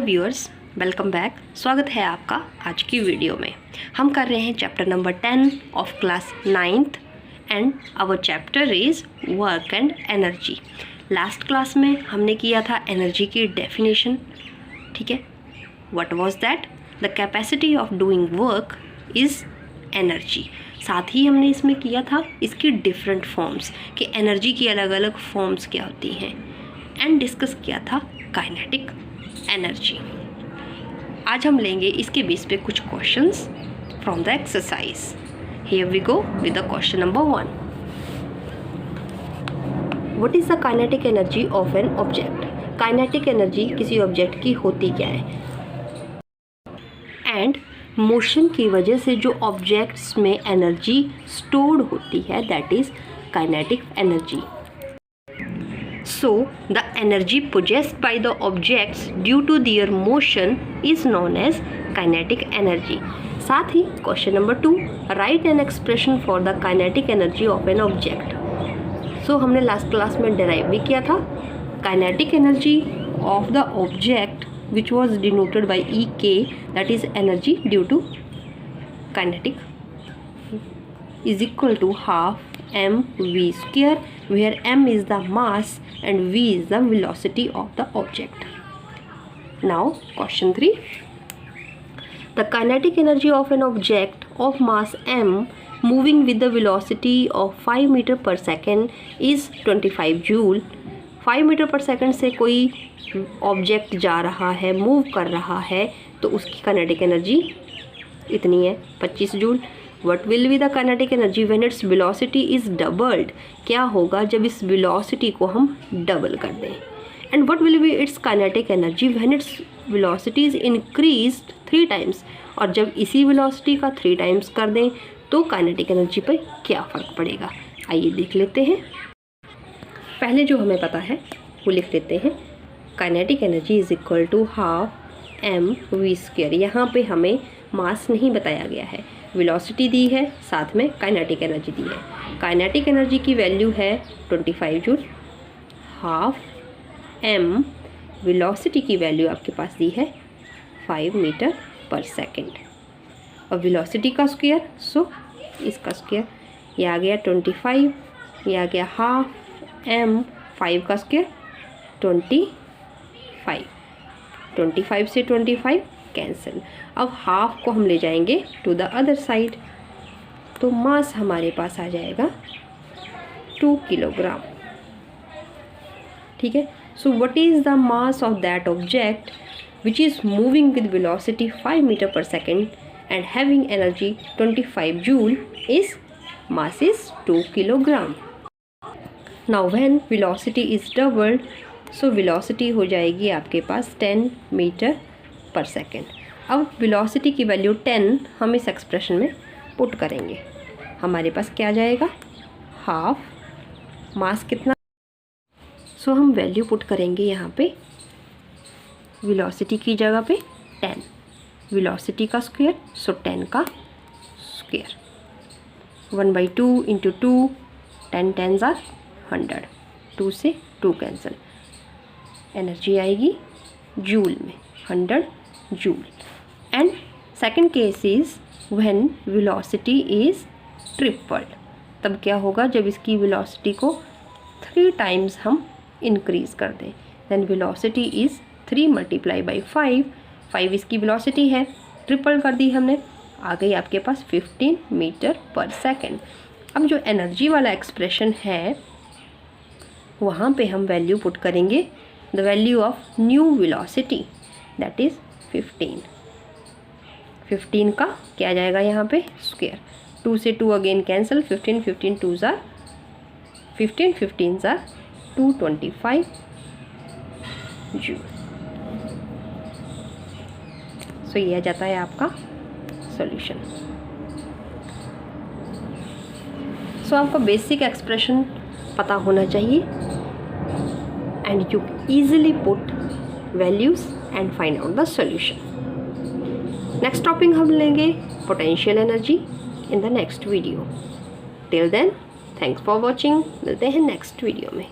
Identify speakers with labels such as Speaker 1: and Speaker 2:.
Speaker 1: Viewers, welcome back. स्वागत है आपका आज की वीडियो में। हम कर रहे हैं chapter number 10 of class 9th and our chapter is work and energy. Last class में हमने किया था एनर्जी की डेफिनेशन, ठीक है। What was that? The capacity of doing work is energy. साथ ही हमने इसमें किया था इसकी डिफरेंट फॉर्म्स कि एनर्जी की अलग अलग फॉर्म्स क्या होती हैं, एंड डिस्कस किया था काइनेटिक एनर्जी। आज हम लेंगे इसके बेस पे कुछ questions from the exercise. Here we go with the question number 1। What is the kinetic energy of an object? Kinetic energy किसी ऑब्जेक्ट की होती क्या है? एंड मोशन की वजह से जो ऑब्जेक्ट्स में एनर्जी स्टोर्ड होती है, that is kinetic energy. So, the energy possessed by the objects due to their motion is known as kinetic energy. साथ ही question number 2, write an expression for the kinetic energy of an object. So, हमने last class में derive भी किया था kinetic energy of the object which was denoted by EK, that is energy due to kinetic is equal to half mv square, where m is the mass and v is the velocity of the object. Now question 3, the kinetic energy of an object of mass m moving with the velocity of 5 meter per second is 25 joule. 5 metre पर second से कोई object जा रहा है, move कर रहा है, तो उसकी काइनेटिक एनर्जी इतनी है 25 joule. What will be the kinetic energy when its velocity is doubled? क्या होगा जब इस velocity को हम डबल कर दें? And what will be its kinetic energy when its velocity is increased 3 times? और जब इसी velocity का 3 times कर दें तो kinetic energy पर क्या फ़र्क पड़ेगा? आइए देख लेते हैं। पहले जो हमें पता है वो लिख लेते हैं। kinetic energy is equal to half mv square। यहाँ पे हमें मास नहीं बताया गया है, वेलोसिटी दी है, साथ में काइनेटिक एनर्जी दी है। काइनेटिक एनर्जी की वैल्यू है 25 जूल, हाफ m, वेलोसिटी की वैल्यू आपके पास दी है 5 मीटर पर सेकेंड, और वेलोसिटी का स्क्वायर, सो इसका स्क्वायर, ये आ गया 25, ये आ गया हाफ m, 5 का स्क्वायर 25, 25 से 25 कैंसिल। अब हाफ को हम ले जाएंगे टू द अदर साइड, तो मास हमारे पास आ जाएगा 2 किलोग्राम, ठीक है। So what is the mass of that object which is moving with velocity 5 metre per second and having energy 25 joule is mass is 2 kilogram. Now when velocity is doubled, so velocity हो जाएगी आपके पास 10 metre per second. अब velocity की value 10 हम इस expression में put करेंगे, हमारे पास क्या आ जाएगा, हाफ, मास कितना, सो हम वैल्यू पुट करेंगे यहाँ पे वेलोसिटी की जगह पे 10, वेलोसिटी का स्क्वायर, सो 10 का स्क्वायर, 1/2 इंटू 2, 10 10s are 100, 2 से 2 कैंसिल, एनर्जी आएगी जूल में, 100 joule. And second case is when velocity is tripled, तब क्या होगा जब इसकी वेलोसिटी को 3 टाइम्स हम इंक्रीज़ कर दें, then velocity is 3 multiply by 5, 5 इसकी वेलोसिटी है, ट्रिपल कर दी हमने, आ गई आपके पास 15 मीटर पर सेकेंड। अब जो एनर्जी वाला एक्सप्रेशन है वहाँ पे हम वैल्यू पुट करेंगे, the value of new velocity, that is 15। 15 का क्या आ जाएगा यहाँ पे स्क्वायर, 2 से 2 again cancel, 15 15 2s are 15 15s are 225 joule. So ये आ जाता है आपका सॉल्यूशन। सो आपका बेसिक एक्सप्रेशन पता होना चाहिए and you easily put values and find out the solution. Next topic हम लेंगे potential energy in the next video. Till then thanks for watching, मिलते हैं नेक्स्ट वीडियो में।